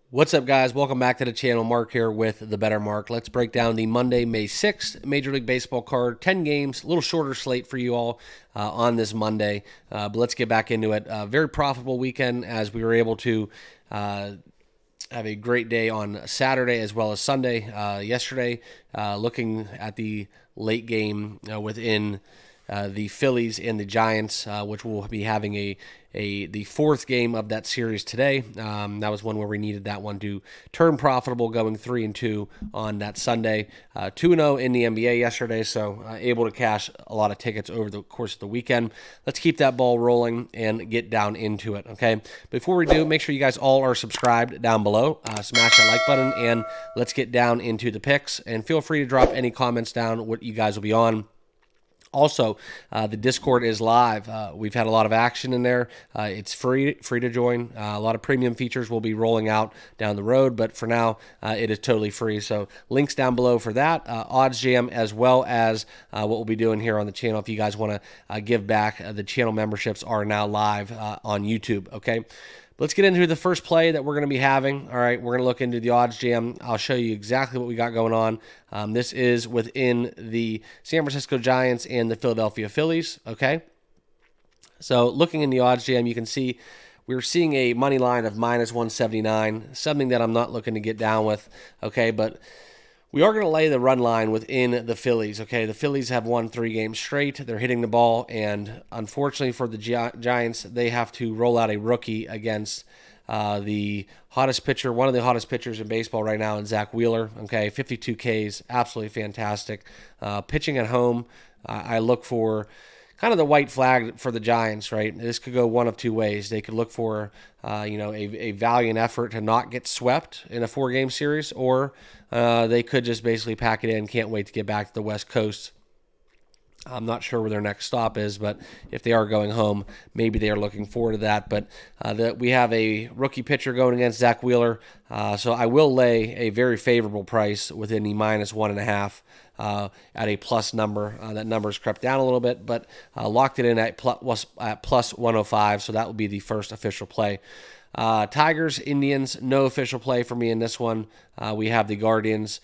What's up, guys? Welcome back to the channel. Mark here with The Better Mark. Let's break down the Monday, May 6th Major League Baseball card. 10 games, a little shorter slate for you all on this Monday. But let's get back into it. Very profitable weekend as we were able to have a great day on Saturday as well as Sunday. Yesterday, looking at the late game within the Phillies and the Giants, which will be having the fourth game of that series today. That was one where we needed that one to turn profitable, going 3-2 on that Sunday. 2-0 in the NBA yesterday, so able to cash a lot of tickets over the course of the weekend. Let's keep that ball rolling and get down into it, okay? Before we do, make sure you guys all are subscribed down below. Smash that like button, and let's get down into the picks. And feel free to drop any comments down what you guys will be on. Also, the Discord is live. We've had a lot of action in there. It's free to join. A lot of premium features will be rolling out down the road, but for now, it is totally free. So links down below for that. oddsjam, as well as what we'll be doing here on the channel. If you guys want to give back, the channel memberships are now live on YouTube, okay? Let's get into the first play that we're going to be having. All right, we're going to look into the odds jam. I'll show you exactly what we got going on. This is within the San Francisco Giants and the Philadelphia Phillies, okay? So looking in the odds jam, you can see we're seeing a money line of minus 179, something that I'm not looking to get down with, okay? But we are going to lay the run line within the Phillies, okay? The Phillies have won 3 games straight. They're hitting the ball, and unfortunately for the Giants, they have to roll out a rookie against the hottest pitcher, one of the hottest pitchers in baseball right now, and Zach Wheeler, okay? 52 Ks, absolutely fantastic. Pitching at home, I look for kind of the white flag for the Giants, right? This could go one of two ways. They could look for, a valiant effort to not get swept in a 4-game series, or they could just basically pack it in, can't wait to get back to the West Coast. I'm not sure where their next stop is, but if they are going home, maybe they are looking forward to that. But we have a rookie pitcher going against Zach Wheeler, so I will lay a very favorable price within the minus 1.5 at a plus number. That number's crept down a little bit, but locked it in at plus 105, so that will be the first official play. Tigers, Indians, no official play for me in this one. We have the Guardians.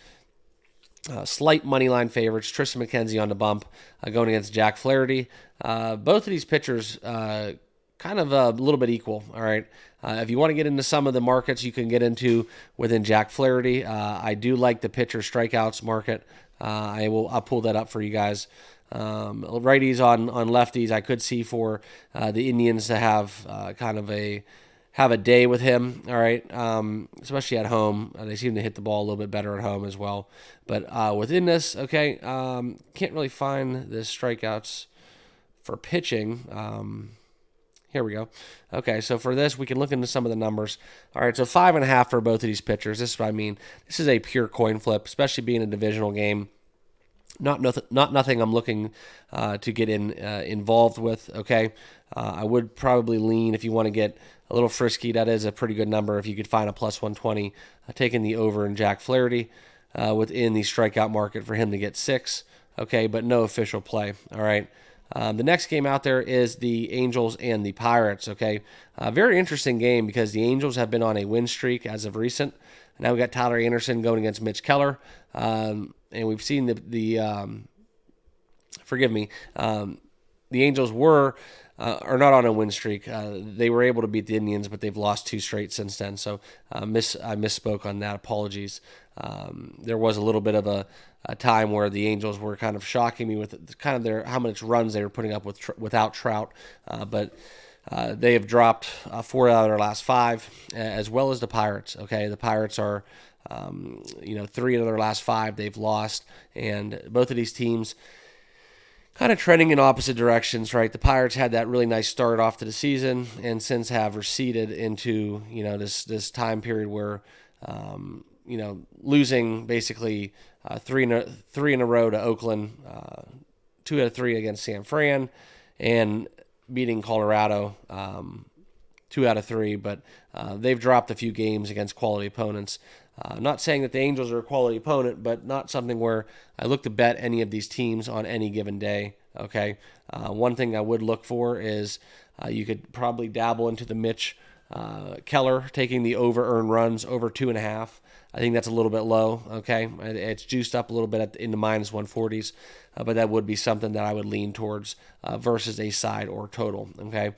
Slight money line favorites. Tristan McKenzie on the bump, going against Jack Flaherty. Both of these pitchers kind of a little bit equal, all right? If you want to get into some of the markets you can get into within Jack Flaherty, I do like the pitcher strikeouts market. I'll pull that up for you guys. Righties on lefties, I could see for the Indians to have have a day with him, all right, especially at home. They seem to hit the ball a little bit better at home as well. But within this, okay, can't really find the strikeouts for pitching. Here we go. Okay, so for this, we can look into some of the numbers. All right, so 5.5 for both of these pitchers. This is what I mean. This is a pure coin flip, especially being a divisional game. Not nothing I'm looking to get involved with, okay? I would probably lean, if you want to get a little frisky, that is a pretty good number. If you could find a plus 120, taking the over in Jack Flaherty within the strikeout market for him to get 6, okay? But no official play, all right? The next game out there is the Angels and the Pirates, okay? Very interesting game because the Angels have been on a win streak as of recent. Now we got Tyler Anderson going against Mitch Keller. And we've seen the Angels are not on a win streak. They were able to beat the Indians, but they've lost 2 straight since then. So I misspoke on that. Apologies. There was a little bit of a time where the Angels were kind of shocking me with kind of how much runs they were putting up without Trout, but they have dropped 4 out of their last 5, as well as the Pirates. Okay, the Pirates are 3 out of their last 5 they've lost, and both of these teams kind of trending in opposite directions, right? The Pirates had that really nice start off to the season, and since have receded into this time period where losing basically 3 in a row to Oakland, 2 out of 3 against San Fran, and beating Colorado 2 out of 3, but they've dropped a few games against quality opponents. Not saying that the Angels are a quality opponent, but not something where I look to bet any of these teams on any given day. Okay, one thing I would look for is you could probably dabble into the Mitch Keller taking the over earned runs over 2.5. I think that's a little bit low. Okay, it's juiced up a little bit in the minus 140s, but that would be something that I would lean towards versus a side or total. Okay.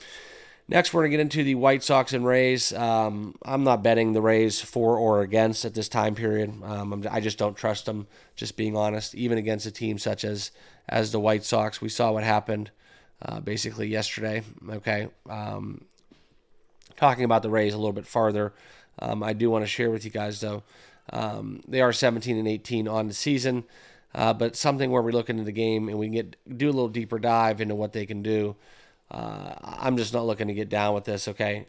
Next, we're going to get into the White Sox and Rays. I'm not betting the Rays for or against at this time period. I just don't trust them, just being honest, even against a team such as the White Sox. We saw what happened basically yesterday. Okay. Talking about the Rays a little bit farther, I do want to share with you guys, though. They are 17-18 on the season, but something where we look into the game and we can do a little deeper dive into what they can do. I'm just not looking to get down with this, okay?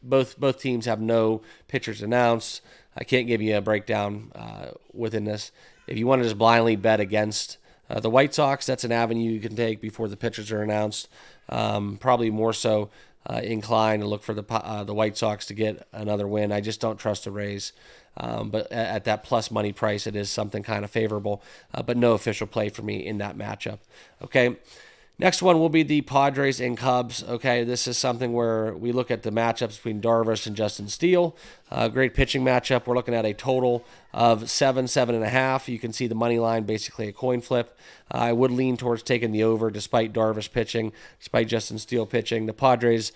Both teams have no pitchers announced. I can't give you a breakdown within this. If you want to just blindly bet against the White Sox, that's an avenue you can take before the pitchers are announced. Probably more so inclined to look for the White Sox to get another win. I just don't trust the Rays. But at that plus money price, it is something kind of favorable, but no official play for me in that matchup, okay? Next one will be the Padres and Cubs. Okay, this is something where we look at the matchups between Darvish and Justin Steele. Great pitching matchup. We're looking at a total of 7.5. You can see the money line, basically a coin flip. I would lean towards taking the over despite Darvish pitching, despite Justin Steele pitching. The Padres,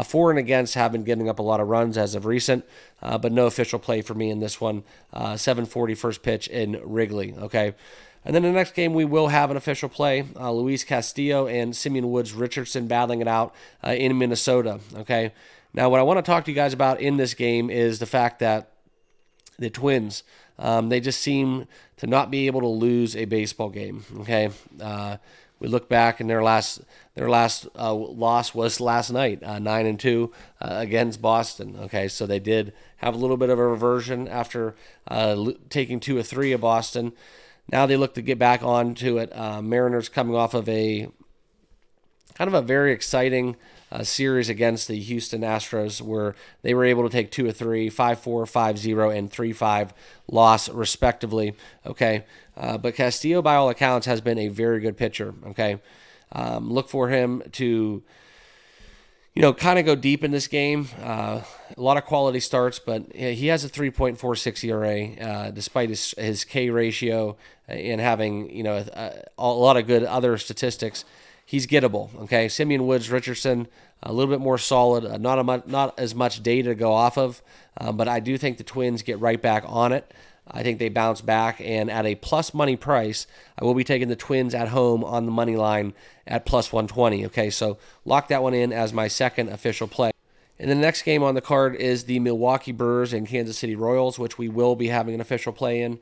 for and against, have been giving up a lot of runs as of recent, but no official play for me in this one. 7:40 first pitch in Wrigley. Okay. And then the next game, we will have an official play. Luis Castillo and Simeon Woods Richardson battling it out in Minnesota. Okay. Now, what I want to talk to you guys about in this game is the fact that the Twins, they just seem to not be able to lose a baseball game. Okay. We look back, and their last loss was last night, 9-2 against Boston. Okay, so they did have a little bit of a reversion after taking 2 of 3 of Boston. Now they look to get back onto it. Mariners coming off of a kind of a very exciting series against the Houston Astros, where they were able to take 2 of 3, 5-4, 5-0, and 3-5 loss respectively. Okay, but Castillo, by all accounts, has been a very good pitcher. Okay, look for him to, kind of go deep in this game. A lot of quality starts, but he has a 3.46 ERA, despite his K ratio and having, a lot of good other statistics. He's gettable. Okay, Simeon Woods Richardson, a little bit more solid, not as much data to go off of, but I do think the Twins get right back on it. I think they bounce back, and at a plus money price, I will be taking the Twins at home on the money line at plus 120. Okay, so lock that one in as my second official play. And the next game on the card is the Milwaukee Brewers and Kansas City Royals, which we will be having an official play in.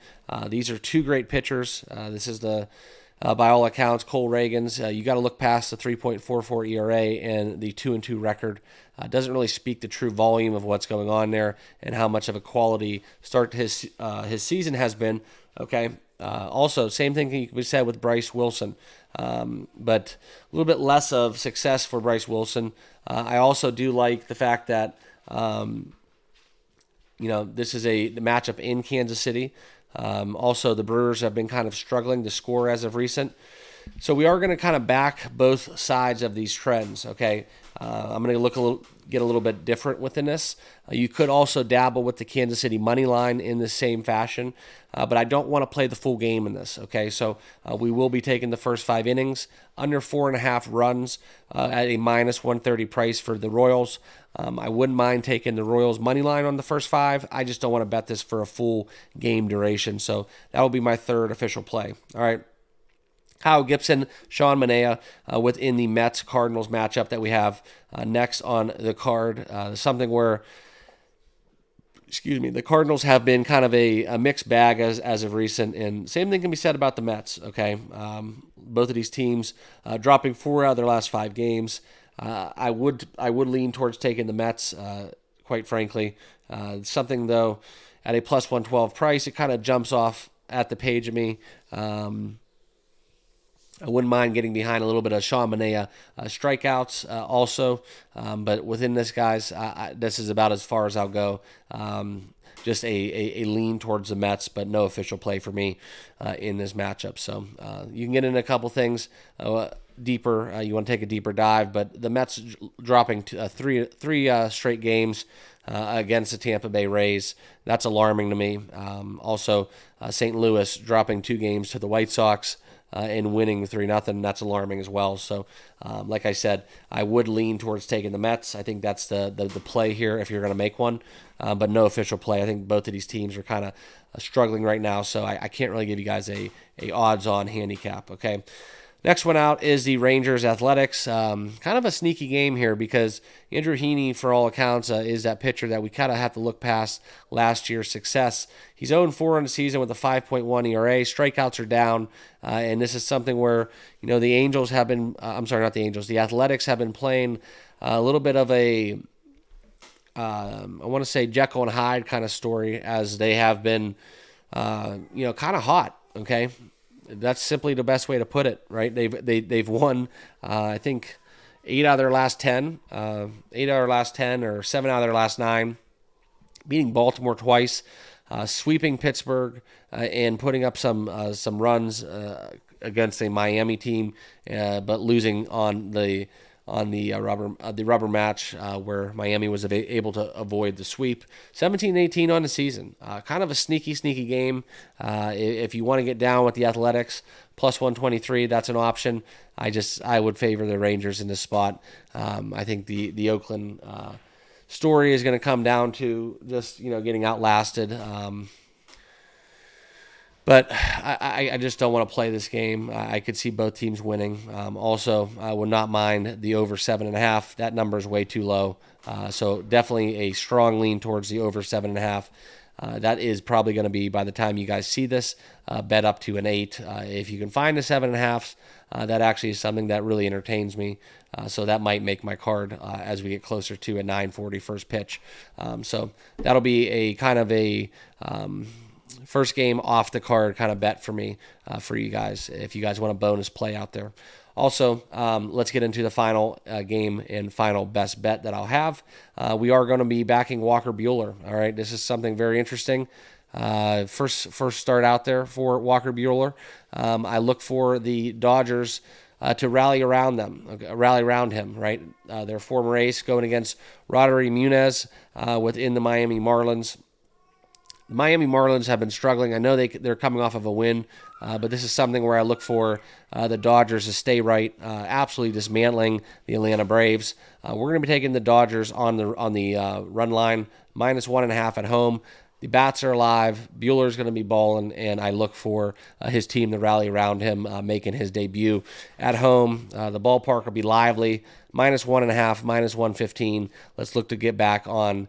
These are two great pitchers. This is by all accounts, Cole Reagans. You got to look past the 3.44 ERA and the 2-2 record. Doesn't really speak the true volume of what's going on there and how much of a quality start his season has been. Okay. Also, same thing can be said with Bryce Wilson, but a little bit less of success for Bryce Wilson. I also do like the fact that this is the matchup in Kansas City. Also, the Brewers have been kind of struggling to score as of recent. So we are going to kind of back both sides of these trends, okay? I'm going to get a little bit different within this. You could also dabble with the Kansas City money line in the same fashion, but I don't want to play the full game in this, okay? So we will be taking the first 5 innings, under 4.5 runs at a minus 130 price for the Royals. I wouldn't mind taking the Royals money line on the first 5. I just don't want to bet this for a full game duration, so that will be my third official play. All right. Kyle Gibson, Sean Manaea within the Mets-Cardinals matchup that we have next on the card. Something where, the Cardinals have been kind of a mixed bag as of recent, and same thing can be said about the Mets, okay? Both of these teams dropping 4 out of their last 5 games. I would lean towards taking the Mets, quite frankly. Something, though, at a plus 112 price, it kind of jumps off at the page of me. I wouldn't mind getting behind a little bit of Sean Manaea strikeouts also. But within this, guys, this is about as far as I'll go. Just a lean towards the Mets, but no official play for me in this matchup. So you can get into a couple things deeper, you want to take a deeper dive. But the Mets dropping three straight games against the Tampa Bay Rays, that's alarming to me. Also, St. Louis dropping 2 games to the White Sox and winning 3-0. That's alarming as well. So, like I said, I would lean towards taking the Mets. I think that's the play here if you're going to make one, but no official play. I think both of these teams are kind of struggling right now, so I can't really give you guys a odds-on handicap. Okay. Next one out is the Rangers Athletics. Kind of a sneaky game here because Andrew Heaney, for all accounts, is that pitcher that we kind of have to look past last year's success. He's 0-4 in the season with a 5.1 ERA. Strikeouts are down, and this is something where, the Angels have been, the Athletics have been playing a little bit of a, I want to say Jekyll and Hyde kind of story, as they have been, kind of hot, okay? That's simply the best way to put it, right? They've won, I think, 8 out of their last 10, 8 out of their last 10, or 7 out of their last 9, beating Baltimore twice, sweeping Pittsburgh, and putting up some runs against a Miami team, but losing on the rubber match where Miami was able to avoid the sweep. 17-18 on the season. Kind of a sneaky game. If you want to get down with the Athletics, plus 123, that's an option. I would favor the Rangers in this spot. I think the Oakland story is going to come down to just getting outlasted. But I just don't want to play this game. I could see both teams winning. Also, I would not mind the over 7.5. That number is way too low. So definitely a strong lean towards the over 7.5. That is probably going to be, by the time you guys see this, bet up to an 8. If you can find the 7.5, that actually is something that really entertains me. So that might make my card as we get closer to a 9:40 first pitch. So that'll be a kind of a first game off the card kind of bet for me, for you guys, if you guys want a bonus play out there. Also, let's get into the final game and final best bet that I'll have. We are going to be backing Walker Buehler. All right, this is something very interesting. First start out there for Walker Buehler. I look for the Dodgers to rally around him, right? Their former ace going against Roddery Munez within the Miami Marlins. The Miami Marlins have been struggling. I know they're coming off of a win, but this is something where I look for the Dodgers to stay right, absolutely dismantling the Atlanta Braves. We're going to be taking the Dodgers on the run line, minus 1.5 at home. The bats are alive. Buehler's going to be balling, and I look for his team to rally around him, making his debut at home. The ballpark will be lively, minus 1.5, minus 115. Let's look to get back on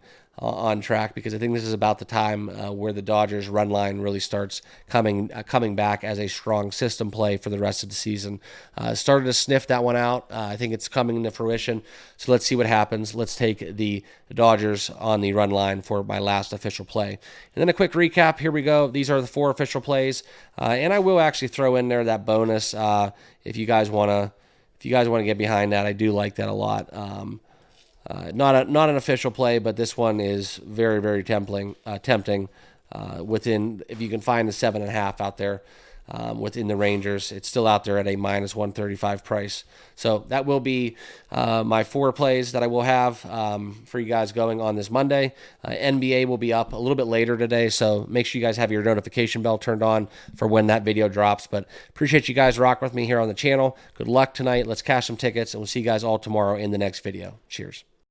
track, because I think this is about the time where the Dodgers run line really starts coming back as a strong system play for the rest of the season. Started to sniff that one out. I think it's coming to fruition. So let's see what happens. Let's take the Dodgers on the run line for my last official play. And then a quick recap. Here we go. These are the 4 official plays, and I will actually throw in there that bonus if you guys want to get behind that. I do like that a lot. Not an official play, but this one is very, very tempting. Within, if you can find the 7.5 out there within the Rangers, it's still out there at a minus 135 price. So that will be my 4 plays that I will have for you guys going on this Monday. NBA will be up a little bit later today, so make sure you guys have your notification bell turned on for when that video drops. But appreciate you guys rocking with me here on the channel. Good luck tonight. Let's cash some tickets, and we'll see you guys all tomorrow in the next video. Cheers.